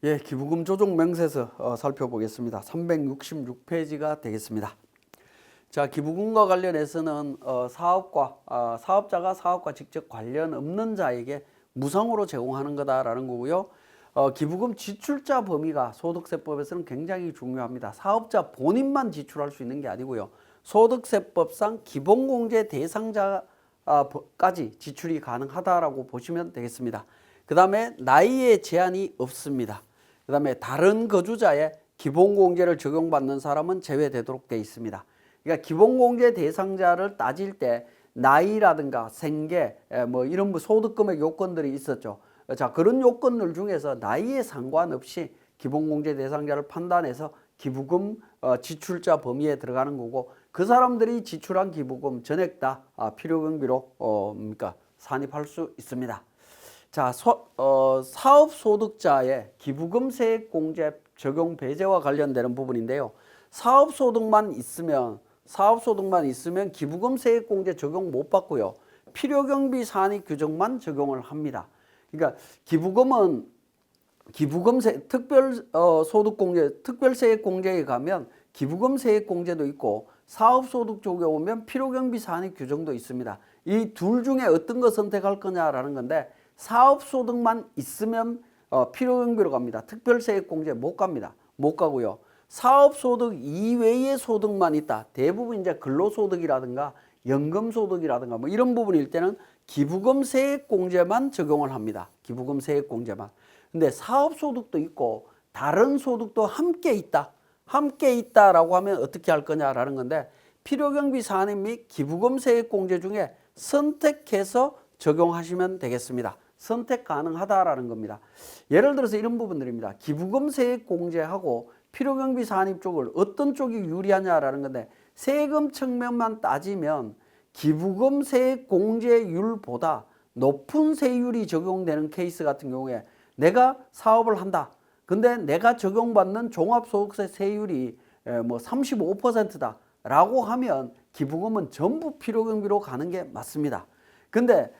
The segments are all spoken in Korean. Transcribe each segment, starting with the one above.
예, 기부금 조정 명세서 살펴보겠습니다. 366페이지가 되겠습니다. 자, 기부금과 관련해서는 사업자가 사업과 직접 관련 없는 자에게 무상으로 제공하는 거다라는 거고요. 기부금 지출자 범위가 소득세법에서는 굉장히 중요합니다. 사업자 본인만 지출할 수 있는 게 아니고요. 소득세법상 기본공제 대상자까지 지출이 가능하다라고 보시면 되겠습니다. 그 다음에 나이에 제한이 없습니다. 그 다음에 다른 거주자의 기본공제를 적용받는 사람은 제외되도록 되어 있습니다. 그러니까 기본공제 대상자를 따질 때 나이라든가 생계, 뭐 이런 소득금액 요건들이 있었죠. 자, 그런 요건들 중에서 나이에 상관없이 기본공제 대상자를 판단해서 기부금 지출자 범위에 들어가는 거고, 그 사람들이 지출한 기부금 전액 다 필요경비로 산입할 수 있습니다. 자, 사업소득자의 기부금 세액공제 적용 배제와 관련되는 부분인데요. 사업소득만 있으면 기부금 세액공제 적용 못 받고요. 필요경비 산입 규정만 적용을 합니다. 그러니까 기부금은 특별세액공제에 가면 기부금 세액공제도 있고, 사업소득 쪽에 오면 필요경비 산입 규정도 있습니다. 이 둘 중에 어떤 거 선택할 거냐라는 건데, 사업소득만 있으면 필요경비로 갑니다. 특별세액공제 못 갑니다. 못 가고요. 사업소득 이외의 소득만 있다. 대부분 이제 근로소득이라든가 연금소득이라든가 뭐 이런 부분일 때는 기부금 세액공제만 적용을 합니다. 기부금 세액공제만. 근데 사업소득도 있고 다른 소득도 함께 있다. 함께 있다라고 하면 어떻게 할 거냐라는 건데, 필요경비 산입 및 기부금 세액공제 중에 선택해서 적용하시면 되겠습니다. 선택 가능하다라는 겁니다. 예를 들어서 이런 부분들입니다. 기부금 세액공제하고 필요경비 산입 쪽을 어떤 쪽이 유리하냐라는 건데, 세금 측면만 따지면 기부금 세액공제율보다 높은 세율이 적용되는 케이스 같은 경우에 내가 사업을 한다. 근데 내가 적용받는 종합소득세 세율이 뭐 35%다 라고 하면 기부금은 전부 필요경비로 가는 게 맞습니다. 근데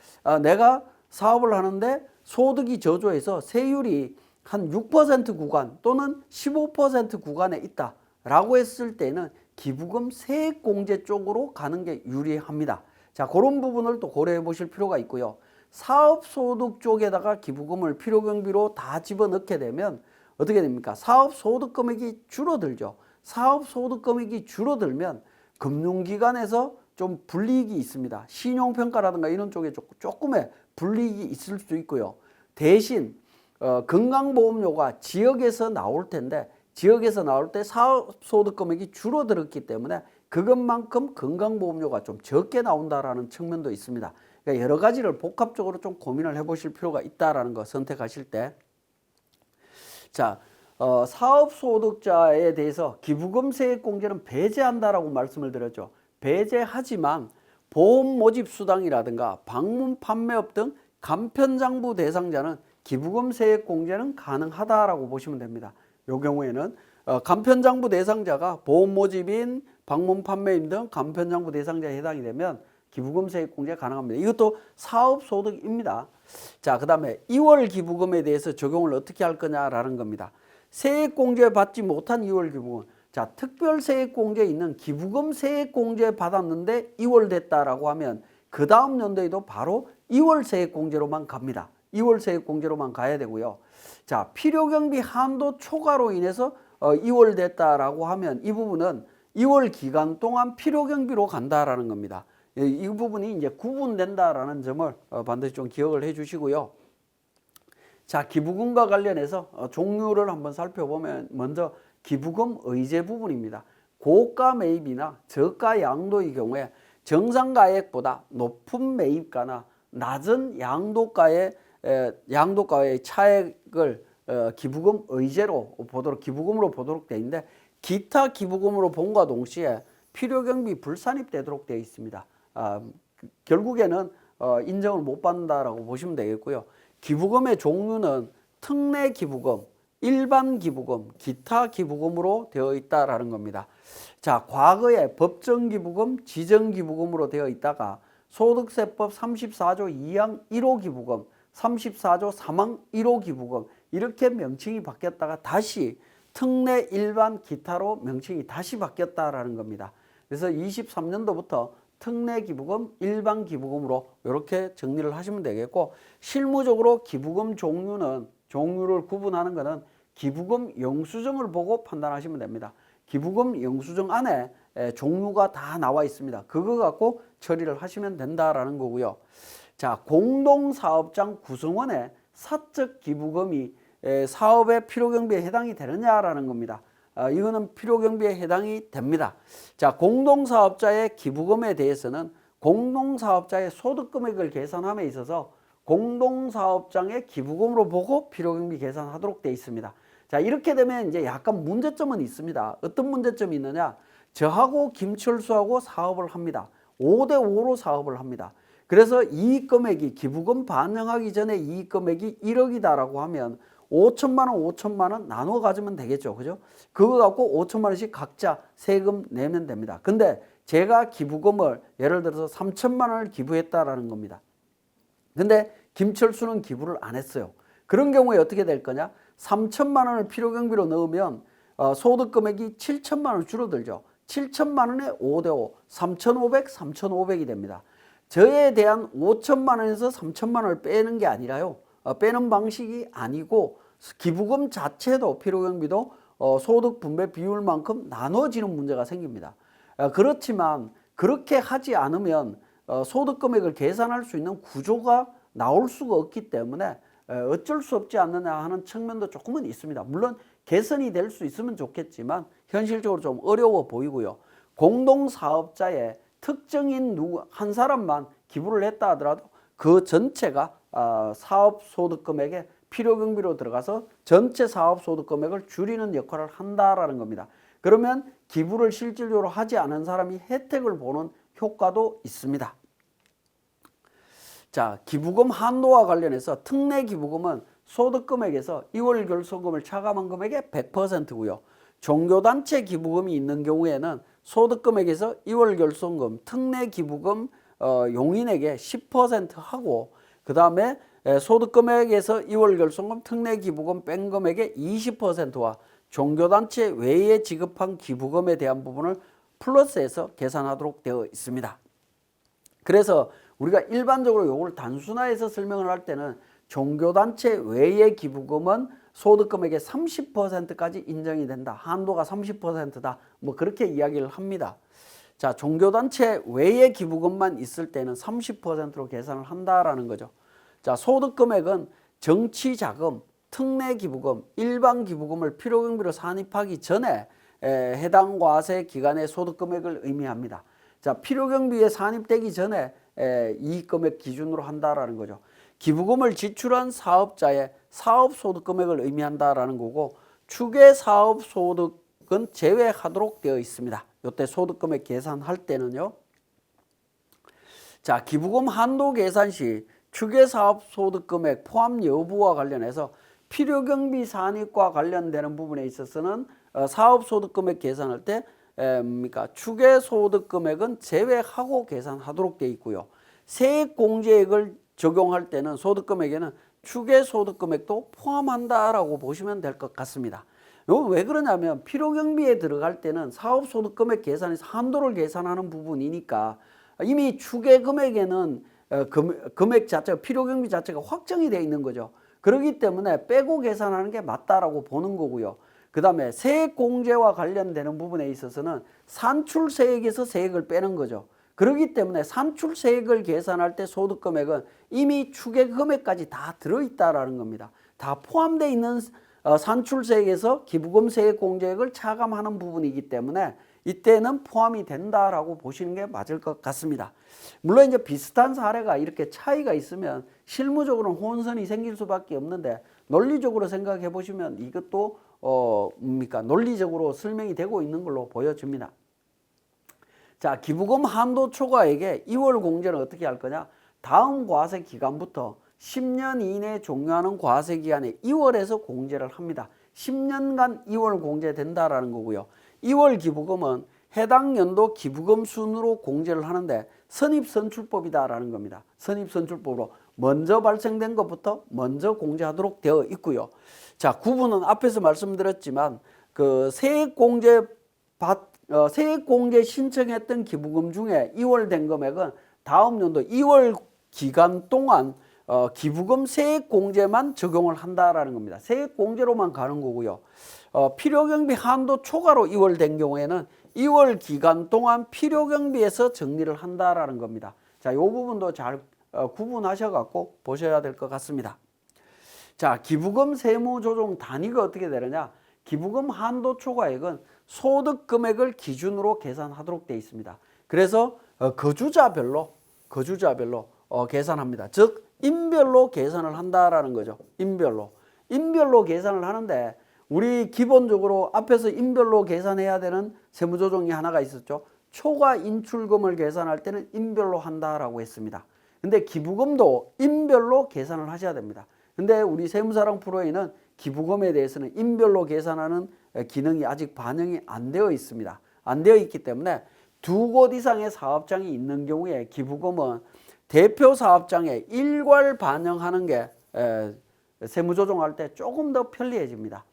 내가 사업을 하는데 소득이 저조해서 세율이 한 6% 구간 또는 15% 구간에 있다 라고 했을 때는 기부금 세액공제 쪽으로 가는 게 유리합니다. 자, 그런 부분을 또 고려해 보실 필요가 있고요. 사업소득 쪽에다가 기부금을 필요경비로 다 집어넣게 되면 어떻게 됩니까? 사업소득금액이 줄어들죠. 사업소득금액이 줄어들면 금융기관에서 좀 불이익이 있습니다. 신용평가라든가 이런 쪽에 조금의 불이익이 있을 수 있고요. 대신 건강보험료가 지역에서 나올 텐데, 지역에서 나올 때 사업소득금액이 줄어들었기 때문에 그것만큼 건강보험료가 좀 적게 나온다라는 측면도 있습니다. 그러니까 여러 가지를 복합적으로 좀 고민을 해보실 필요가 있다라는 거 선택하실 때. 자, 사업소득자에 대해서 기부금 세액공제는 배제한다라고 말씀을 드렸죠. 배제하지만 보험 모집 수당이라든가 방문 판매업 등 간편장부 대상자는 기부금 세액공제는 가능하다라고 보시면 됩니다. 이 경우에는 간편장부 대상자가 보험 모집인, 방문 판매인 등 간편장부 대상자에 해당이 되면 기부금 세액공제 가능합니다. 이것도 사업소득입니다. 자, 그 다음에 2월 기부금에 대해서 적용을 어떻게 할 거냐라는 겁니다. 세액공제 받지 못한 2월 기부금. 자, 특별세액공제에 있는 기부금 세액공제 받았는데 2월 됐다라고 하면 그 다음 연도에도 바로 2월 세액공제로만 갑니다. 2월 세액공제로만 가야 되고요. 자, 필요경비 한도 초과로 인해서 2월 됐다라고 하면 이 부분은 2월 기간 동안 필요경비로 간다라는 겁니다. 이 부분이 이제 구분된다라는 점을 반드시 좀 기억을 해 주시고요. 자, 기부금과 관련해서 종류를 한번 살펴보면 먼저 기부금 의제 부분입니다. 고가 매입이나 저가 양도의 경우에 정상가액보다 높은 매입가나 낮은 양도가의 차액을 기부금 의제로 보도록, 기부금으로 보도록 되어 있는데, 기타 기부금으로 본과 동시에 필요경비 불산입되도록 되어 있습니다. 결국에는 인정을 못 받는다라고 보시면 되겠고요. 기부금의 종류는 특례 기부금, 일반 기부금, 기타 기부금으로 되어 있다라는 겁니다. 자, 과거에 법정 기부금, 지정 기부금으로 되어 있다가 소득세법 34조 2항 1호 기부금, 34조 3항 1호 기부금, 이렇게 명칭이 바뀌었다가 다시 특례, 일반, 기타로 명칭이 다시 바뀌었다라는 겁니다. 그래서 23년도부터 특례 기부금, 일반 기부금으로 이렇게 정리를 하시면 되겠고, 실무적으로 기부금 종류를 구분하는 것은 기부금 영수증을 보고 판단하시면 됩니다. 기부금 영수증 안에 종류가 다 나와 있습니다. 그거 갖고 처리를 하시면 된다라는 거고요. 자, 공동사업장 구성원의 사적 기부금이 사업의 필요경비에 해당이 되느냐라는 겁니다. 이거는 필요경비에 해당이 됩니다. 자, 공동사업자의 기부금에 대해서는 공동사업자의 소득금액을 계산함에 있어서 공동사업장의 기부금으로 보고 필요경비 계산하도록 되어 있습니다. 자, 이렇게 되면 이제 약간 문제점은 있습니다. 어떤 문제점이 있느냐? 저하고 김철수하고 사업을 합니다. 5대5로 사업을 합니다. 그래서 이익금액이 기부금 반영하기 전에 이익금액이 1억이다라고 하면 5천만 원, 5천만 원 나눠 가지면 되겠죠. 그죠? 그거 갖고 5천만 원씩 각자 세금 내면 됩니다. 근데 제가 기부금을 예를 들어서 3천만 원을 기부했다라는 겁니다. 근데 김철수는 기부를 안 했어요. 그런 경우에 어떻게 될 거냐? 3천만 원을 필요경비로 넣으면 소득금액이 7천만 원 줄어들죠. 7천만 원에 5대5, 3,500, 3,500이 됩니다. 저에 대한 5천만 원에서 3천만 원을 빼는 게 아니라요. 빼는 방식이 아니고 기부금 자체도 필요경비도 소득 분배 비율만큼 나눠지는 문제가 생깁니다. 그렇지만 그렇게 하지 않으면 소득금액을 계산할 수 있는 구조가 나올 수가 없기 때문에 어쩔 수 없지 않느냐 하는 측면도 조금은 있습니다. 물론 개선이 될 수 있으면 좋겠지만 현실적으로 좀 어려워 보이고요. 공동사업자의 특정인 한 사람만 기부를 했다 하더라도 그 전체가 사업소득금액에 필요경비로 들어가서 전체 사업소득금액을 줄이는 역할을 한다라는 겁니다. 그러면 기부를 실질적으로 하지 않은 사람이 혜택을 보는 효과도 있습니다. 자, 기부금 한도와 관련해서 특례 기부금은 소득금액에서 2월 결손금을 차감한 금액의 100%고요. 종교단체 기부금이 있는 경우에는 소득금액에서 2월 결손금, 특례 기부금 용인에게 10% 하고 그 다음에 소득금액에서 2월 결손금, 특례 기부금 뺀 금액의 20%와 종교단체 외에 지급한 기부금에 대한 부분을 플러스해서 계산하도록 되어 있습니다. 그래서 우리가 일반적으로 이걸 단순화해서 설명을 할 때는 종교단체 외의 기부금은 소득금액의 30%까지 인정이 된다. 한도가 30%다. 뭐 그렇게 이야기를 합니다. 자, 종교단체 외의 기부금만 있을 때는 30%로 계산을 한다라는 거죠. 자, 소득금액은 정치자금, 특례기부금, 일반기부금을 필요경비로 산입하기 전에 해당 과세 기간의 소득금액을 의미합니다. 자, 필요경비에 산입되기 전에 이익금액 기준으로 한다라는 거죠. 기부금을 지출한 사업자의 사업소득금액을 의미한다라는 거고 추계사업소득은 제외하도록 되어 있습니다. 이때 소득금액 계산할 때는요. 자, 기부금 한도 계산 시 추계사업소득금액 포함 여부와 관련해서 필요경비 산입과 관련되는 부분에 있어서는 사업소득금액 계산할 때 추계소득금액은 제외하고 계산하도록 되어 있고요. 세액공제액을 적용할 때는 소득금액에는 추계소득금액도 포함한다라고 보시면 될 것 같습니다. 이건 왜 그러냐면 필요경비에 들어갈 때는 사업소득금액 계산에서 한도를 계산하는 부분이니까 이미 추계금액에는 금액 자체가 필요경비 자체가 확정이 되어 있는 거죠. 그렇기 때문에 빼고 계산하는 게 맞다라고 보는 거고요. 그 다음에 세액공제와 관련되는 부분에 있어서는 산출세액에서 세액을 빼는 거죠. 그렇기 때문에 산출세액을 계산할 때 소득금액은 이미 추계금액까지 다 들어있다라는 겁니다. 다 포함되어 있는 산출세액에서 기부금 세액공제액을 차감하는 부분이기 때문에 이때는 포함이 된다라고 보시는 게 맞을 것 같습니다. 물론 이제 비슷한 사례가 이렇게 차이가 있으면 실무적으로는 혼선이 생길 수밖에 없는데 논리적으로 생각해 보시면 이것도 논리적으로 설명이 되고 있는 걸로 보여집니다. 자, 기부금 한도 초과액에 2월 공제는 어떻게 할 거냐? 다음 과세 기간부터 10년 이내에 종료하는 과세 기간에 2월에서 공제를 합니다. 10년간 2월 공제된다라는 거고요. 2월 기부금은 해당 연도 기부금 순으로 공제를 하는데 선입선출법이다라는 겁니다. 선입선출법으로 먼저 발생된 것부터 먼저 공제하도록 되어 있고요. 자, 구분은 앞에서 말씀드렸지만 그 세액공제 신청했던 기부금 중에 2월 된 금액은 다음 연도 2월 기간 동안 기부금 세액공제만 적용을 한다라는 겁니다. 세액공제로만 가는 거고요. 필요경비 한도 초과로 2월 된 경우에는 2월 기간 동안 필요경비에서 정리를 한다라는 겁니다. 자, 이 부분도 잘 구분하셔갖고 보셔야 될 것 같습니다. 자, 기부금 세무조정 단위가 어떻게 되느냐? 기부금 한도 초과액은 소득 금액을 기준으로 계산하도록 되어 있습니다. 그래서 거주자별로 계산합니다. 즉 인별로 계산을 한다라는 거죠. 인별로 계산을 하는데 우리 기본적으로 앞에서 인별로 계산해야 되는 세무조정이 하나가 있었죠. 초과 인출금을 계산할 때는 인별로 한다라고 했습니다. 근데 기부금도 인별로 계산을 하셔야 됩니다. 근데 우리 세무사랑 프로에는 기부금에 대해서는 인별로 계산하는 기능이 아직 반영이 안 되어 있습니다. 안 되어 있기 때문에 두 곳 이상의 사업장이 있는 경우에 기부금은 대표 사업장에 일괄 반영하는 게 세무조정할 때 조금 더 편리해집니다.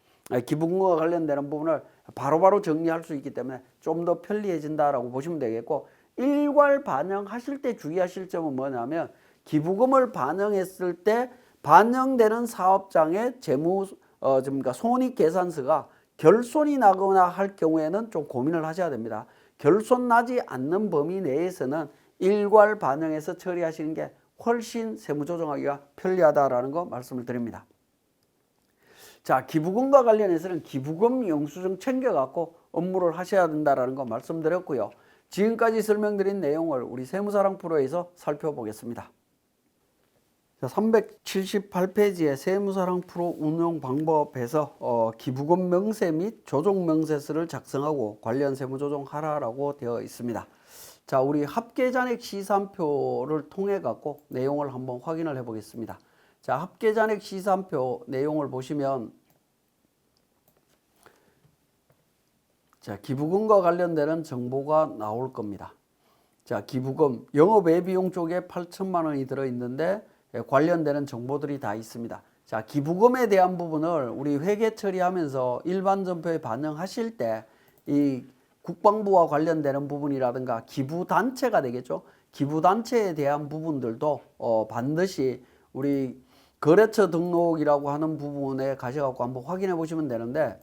기부금과 관련되는 부분을 바로바로 정리할 수 있기 때문에 좀 더 편리해진다라고 보시면 되겠고, 일괄 반영하실 때 주의하실 점은 뭐냐면 기부금을 반영했을 때 반영되는 사업장의 그러니까 손익계산서가 결손이 나거나 할 경우에는 좀 고민을 하셔야 됩니다. 결손 나지 않는 범위 내에서는 일괄 반영해서 처리하시는 게 훨씬 세무조정하기가 편리하다라는 거 말씀을 드립니다. 자, 기부금과 관련해서는 기부금 영수증 챙겨갖고 업무를 하셔야 된다라는 거 말씀드렸고요. 지금까지 설명드린 내용을 우리 세무사랑 프로에서 살펴보겠습니다. 자, 378페이지의 세무사랑 프로 운영 방법에서 기부금 명세 및 조정 명세서를 작성하고 관련 세무조정하라라고 되어 있습니다. 자, 우리 합계잔액 시산표를 통해 갖고 내용을 한번 확인을 해 보겠습니다. 자, 합계잔액 시산표 내용을 보시면 자, 기부금과 관련되는 정보가 나올 겁니다. 자, 기부금 영업외비용 쪽에 8천만 원이 들어있는데 관련되는 정보들이 다 있습니다. 자, 기부금에 대한 부분을 우리 회계 처리하면서 일반 전표에 반영하실 때 이 국방부와 관련되는 부분이라든가 기부단체가 되겠죠. 기부단체에 대한 부분들도 반드시 우리 거래처 등록이라고 하는 부분에 가셔갖고 한번 확인해 보시면 되는데,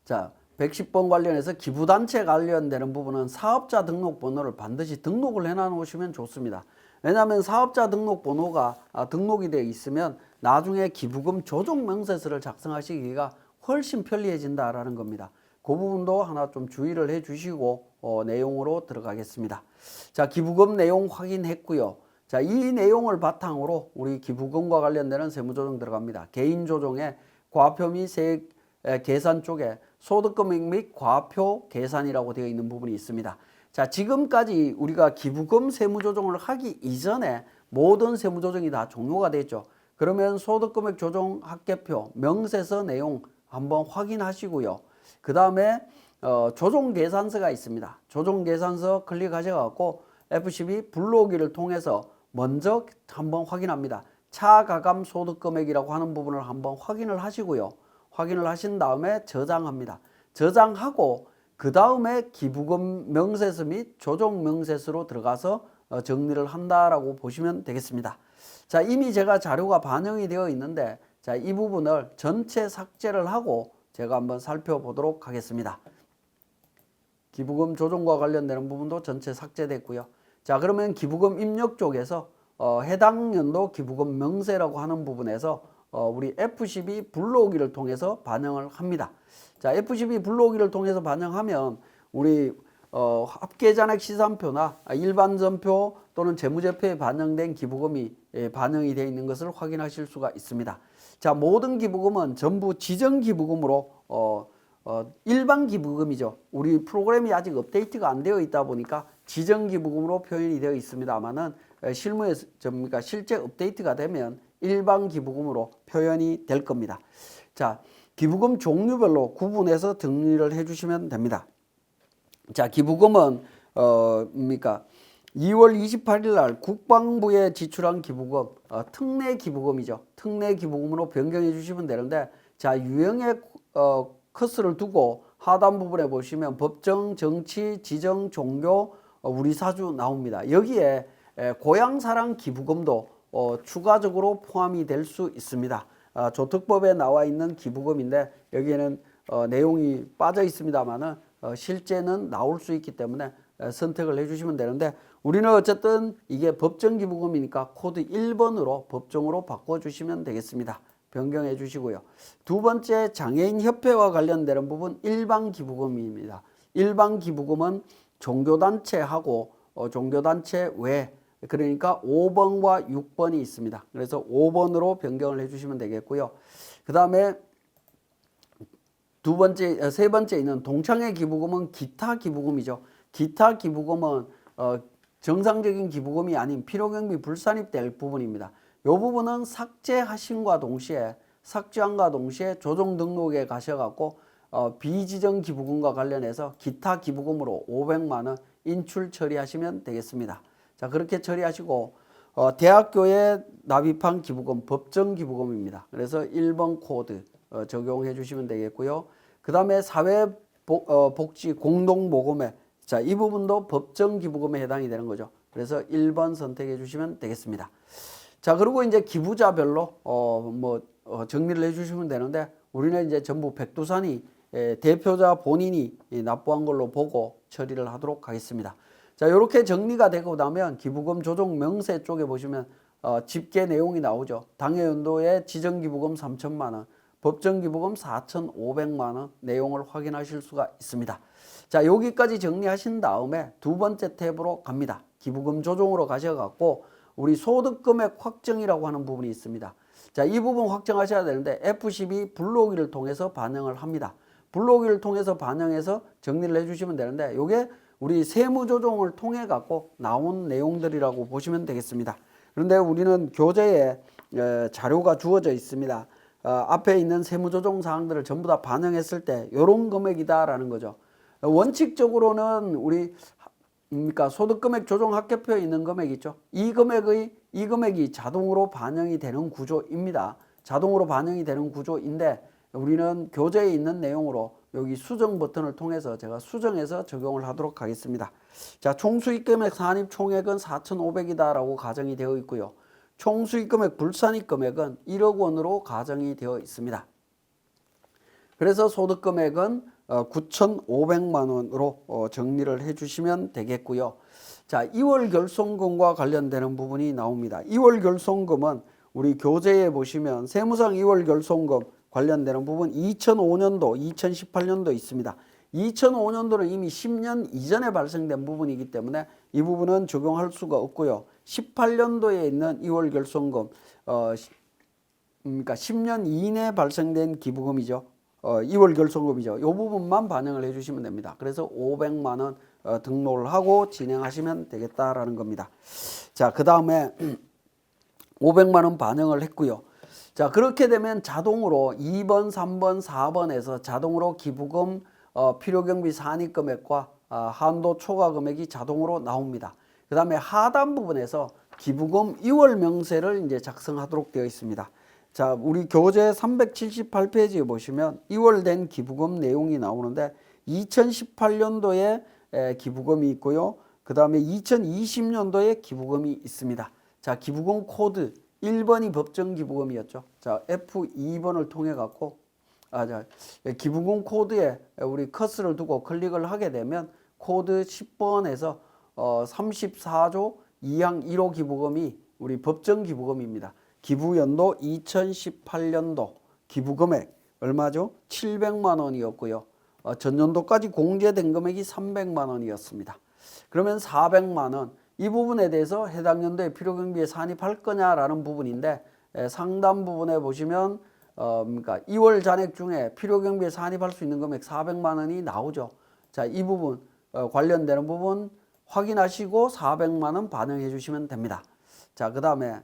자, 110번 관련해서 기부단체 관련되는 부분은 사업자 등록번호를 반드시 등록을 해놔 놓으시면 좋습니다. 왜냐하면 사업자 등록번호가 등록이 되어 있으면 나중에 기부금 조정 명세서를 작성하시기가 훨씬 편리해진다라는 겁니다. 그 부분도 하나 좀 주의를 해 주시고 내용으로 들어가겠습니다. 자, 기부금 내용 확인했고요. 자, 이 내용을 바탕으로 우리 기부금과 관련되는 세무조정 들어갑니다. 개인조정에 과표 및 세액 계산 쪽에 소득금액 및 과표 계산이라고 되어 있는 부분이 있습니다. 자, 지금까지 우리가 기부금 세무조정을 하기 이전에 모든 세무조정이 다 종료가 됐죠. 그러면 소득금액 조정 합계표 명세서 내용 한번 확인하시고요. 그 다음에 조정계산서가 있습니다. 조정계산서 클릭하셔갖고 F12 불러오기를 통해서 먼저 한번 확인합니다. 차가감 소득금액이라고 하는 부분을 한번 확인을 하시고요. 확인을 하신 다음에 저장합니다. 저장하고 그 다음에 기부금 명세서 및 조정 명세서로 들어가서 정리를 한다라고 보시면 되겠습니다. 자, 이미 제가 자료가 반영이 되어 있는데, 자, 이 부분을 전체 삭제를 하고 제가 한번 살펴보도록 하겠습니다. 기부금 조정과 관련되는 부분도 전체 삭제됐고요. 자, 그러면 기부금 입력 쪽에서 해당 연도 기부금 명세라고 하는 부분에서 우리 F12 불러오기를 통해서 반영을 합니다. 자, F12 불러오기를 통해서 반영하면 우리 합계잔액 시산표나 일반전표 또는 재무제표에 반영된 기부금이 반영이 되어 있는 것을 확인하실 수가 있습니다. 자, 모든 기부금은 전부 지정기부금으로 일반 기부금이죠. 우리 프로그램이 아직 업데이트가 안 되어 있다 보니까 지정기부금으로 표현이 되어 있습니다만은 실무에 그러니까 실제 업데이트가 되면 일반 기부금으로 표현이 될 겁니다. 자, 기부금 종류별로 구분해서 정리를 해주시면 됩니다. 자, 기부금은 2월 28일 날 국방부에 지출한 기부금, 특례 기부금이죠. 특례 기부금으로 변경해 주시면 되는데, 자, 유형의 커스를 두고 하단 부분에 보시면 법정, 정치, 지정, 종교, 우리 사주 나옵니다. 여기에 고향사랑 기부금도 추가적으로 포함이 될 수 있습니다. 조특법에 나와 있는 기부금인데 여기에는 내용이 빠져 있습니다만은 실제는 나올 수 있기 때문에 선택을 해주시면 되는데, 우리는 어쨌든 이게 법정 기부금이니까 코드 1번으로 법정으로 바꿔주시면 되겠습니다. 변경해 주시고요. 두 번째, 장애인 협회와 관련되는 부분 일반 기부금입니다. 일반 기부금은 종교단체하고 종교단체 외, 그러니까 5번과 6번이 있습니다. 그래서 5번으로 변경을 해주시면 되겠고요. 그 다음에 세 번째 있는 동창회 기부금은 기타 기부금이죠. 기타 기부금은 정상적인 기부금이 아닌 필요경비 불산입될 부분입니다. 이 부분은 삭제하심과 동시에 삭제함과 동시에 조정 등록에 가셔갖고 비지정 기부금과 관련해서 기타 기부금으로 500만 원 인출 처리하시면 되겠습니다. 자, 그렇게 처리하시고 대학교에 납입한 기부금 법정 기부금입니다. 그래서 1번 코드 적용해 주시면 되겠고요. 그 다음에 사회복지 공동모금회, 자, 이 부분도 법정 기부금에 해당이 되는 거죠. 그래서 1번 선택해 주시면 되겠습니다. 자, 그리고 이제 기부자별로 정리를 해 주시면 되는데, 우리는 이제 전부 백두산이 대표자 본인이 납부한 걸로 보고 처리를 하도록 하겠습니다. 자, 이렇게 정리가 되고 나면 기부금 조정 명세 쪽에 보시면 집계 내용이 나오죠. 당해연도에 지정기부금 3천만 원, 법정기부금 4,500만 원 내용을 확인하실 수가 있습니다. 자, 여기까지 정리하신 다음에 두 번째 탭으로 갑니다. 기부금 조정으로 가셔갖고 우리 소득금액 확정이라고 하는 부분이 있습니다. 자, 이 부분 확정하셔야 되는데 F12 불러오기를 통해서 반영을 합니다. 불러오기를 통해서 반영해서 정리를 해주시면 되는데, 이게 우리 세무조정을 통해 갖고 나온 내용들이라고 보시면 되겠습니다. 그런데 우리는 교재에 자료가 주어져 있습니다. 앞에 있는 세무조정 사항들을 전부 다 반영했을 때 이런 금액이다라는 거죠. 원칙적으로는 우리 그러니까 소득금액 조정 합계표에 있는 금액이 있죠. 이 금액이 자동으로 반영이 되는 구조입니다. 자동으로 반영이 되는 구조인데, 우리는 교재에 있는 내용으로 여기 수정 버튼을 통해서 제가 수정해서 적용을 하도록 하겠습니다. 자, 총수익금액 산입 총액은 4,500이다라고 가정이 되어 있고요. 총수익금액 불산입 금액은 1억 원으로 가정이 되어 있습니다. 그래서 소득금액은 9,500만 원으로 정리를 해주시면 되겠고요. 자, 2월 결손금과 관련되는 부분이 나옵니다. 2월 결손금은 우리 교재에 보시면 세무상 2월 결손금 관련되는 부분 2005년도, 2018년도 있습니다. 2005년도는 이미 10년 이전에 발생된 부분이기 때문에 이 부분은 적용할 수가 없고요. 18년도에 있는 2월 결손금, 그러니까 10년 이내에 발생된 기부금이죠. 2월 결손금이죠. 이 부분만 반영을 해주시면 됩니다. 그래서 500만 원 등록을 하고 진행하시면 되겠다라는 겁니다. 자, 그 다음에 500만 원 반영을 했고요. 자, 그렇게 되면 자동으로 2번, 3번, 4번에서 자동으로 기부금 필요경비 산입금액과 한도 초과 금액이 자동으로 나옵니다. 그 다음에 하단 부분에서 기부금 2월 명세를 이제 작성하도록 되어 있습니다. 자, 우리 교재 378페이지에 보시면 2월 된 기부금 내용이 나오는데 2018년도에 기부금이 있고요. 그 다음에 2020년도에 기부금이 있습니다. 자, 기부금 코드 1번이 법정 기부금이었죠. 자, F2번을 통해 갖고 기부금 코드에 우리 커스를 두고 클릭을 하게 되면 코드 10번에서 34조 2항 1호 기부금이 우리 법정 기부금입니다. 기부연도 2018년도 기부금액 얼마죠? 700만 원이었고요. 전년도까지 공제된 금액이 300만 원이었습니다. 그러면 400만 원, 이 부분에 대해서 해당 연도에 필요경비에 산입할 거냐라는 부분인데, 상단 부분에 보시면 그러니까 2월 잔액 중에 필요경비에 산입할 수 있는 금액 400만 원이 나오죠. 자, 이 부분 관련되는 부분 확인하시고 400만 원 반영해 주시면 됩니다. 자, 그 다음에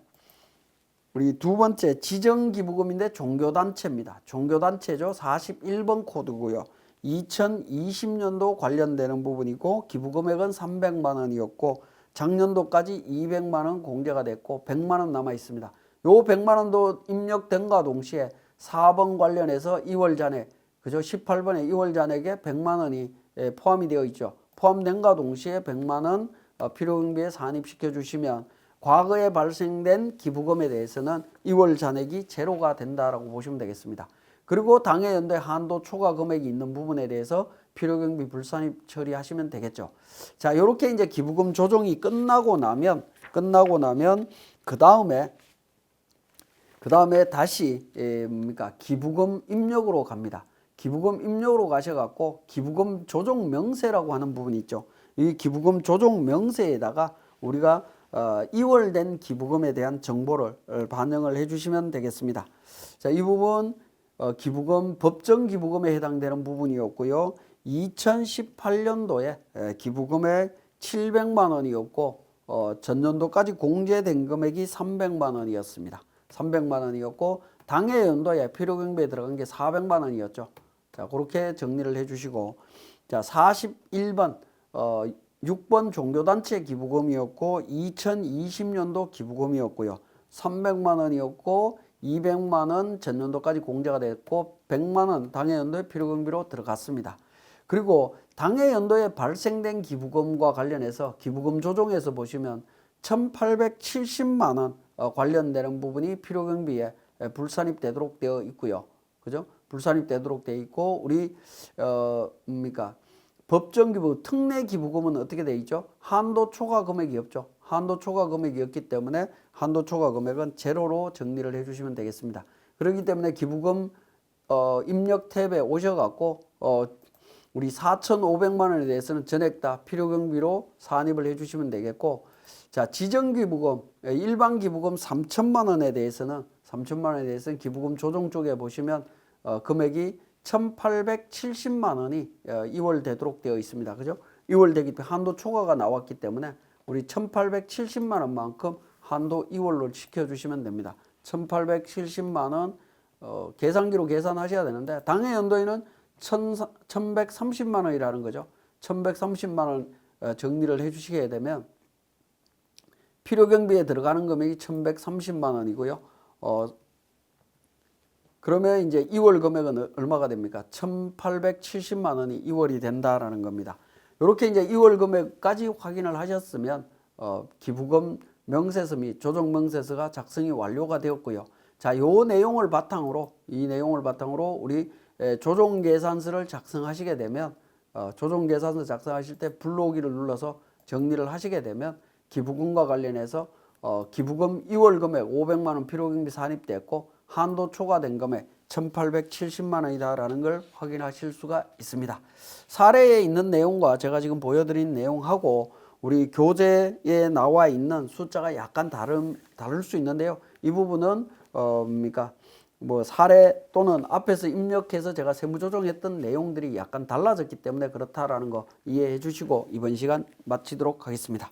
우리 두 번째 지정기부금인데 종교단체입니다. 종교단체죠. 41번 코드고요. 2020년도 관련되는 부분이고 기부금액은 300만 원이었고 작년도까지 200만 원 공제가 됐고 100만 원 남아 있습니다. 요 100만 원도 입력된과 동시에 4번 관련해서 2월 잔액, 그죠? 18번에 2월 잔액에 100만 원이 포함이 되어 있죠. 포함된과 동시에 100만 원 필요경비에 산입시켜 주시면 과거에 발생된 기부금에 대해서는 2월 잔액이 제로가 된다라고 보시면 되겠습니다. 그리고 당해 연도에 한도 초과 금액이 있는 부분에 대해서 필요경비 불산입 처리하시면 되겠죠. 자, 요렇게 이제 기부금 조정이 끝나고 나면 그 다음에 다시 기부금 입력으로 갑니다. 기부금 입력으로 가셔갖고 기부금 조정 명세라고 하는 부분이 있죠. 이 기부금 조정 명세에다가 우리가 2월 된 기부금에 대한 정보를 반영을 해주시면 되겠습니다. 자, 이 부분 기부금 법정 기부금에 해당되는 부분이었고요. 2018년도에 기부금액 700만 원이었고 전년도까지 공제된 금액이 300만 원이었습니다. 300만 원이었고 당해 연도에 필요경비에 들어간 게 400만 원이었죠. 자, 그렇게 정리를 해주시고, 자, 41번 6번 종교단체 기부금이었고 2020년도 기부금이었고요. 300만 원이었고 200만 원 전년도까지 공제가 됐고 100만 원 당해 연도에 필요경비로 들어갔습니다. 그리고 당해 연도에 발생된 기부금과 관련해서 기부금 조정에서 보시면 1870만 원 관련되는 부분이 필요경비에 불산입되도록 되어 있고요. 그죠? 불산입되도록 되어 있고 우리 법정 기부, 특례 기부금은 어떻게 되어 있죠? 한도 초과 금액이 없죠. 한도 초과 금액이 없기 때문에 한도 초과 금액은 제로로 정리를 해주시면 되겠습니다. 그렇기 때문에 기부금 입력 탭에 오셔갖고 우리 4,500만 원에 대해서는 전액 다 필요경비로 산입을 해주시면 되겠고, 자, 지정기부금, 일반 기부금 3천만 원에 대해서는 기부금 조정 쪽에 보시면 금액이 1,870만 원이 2월 되도록 되어 있습니다. 그죠? 2월 되기 때문에 한도 초과가 나왔기 때문에 우리 1,870만 원만큼 한도 2월로 시켜주시면 됩니다. 1,870만 원 계산기로 계산하셔야 되는데 당해 연도에는 1,130만 원이라는 거죠. 1,130만 원 정리를 해주시게 되면 필요경비에 들어가는 금액이 1,130만 원이고요. 그러면 이제 2월 금액은 얼마가 됩니까? 1,870만 원이 2월이 된다라는 겁니다. 이렇게 이제 2월 금액까지 확인을 하셨으면 기부금 명세서 및 조정 명세서가 작성이 완료가 되었고요. 자, 이 내용을 바탕으로 우리 조정 계산서를 작성하시게 되면 조정 계산서 작성하실 때 불러오기를 눌러서 정리를 하시게 되면 기부금과 관련해서 기부금 2월 금액 500만 원 필요경비 산입됐고 한도 초과된 금액 1,870만 원이다라는 걸 확인하실 수가 있습니다. 사례에 있는 내용과 제가 지금 보여드린 내용하고 우리 교재에 나와 있는 숫자가 약간 다를 수 있는데요. 이 부분은 사례 또는 앞에서 입력해서 제가 세무조정했던 내용들이 약간 달라졌기 때문에 그렇다라는 거 이해해 주시고 이번 시간 마치도록 하겠습니다.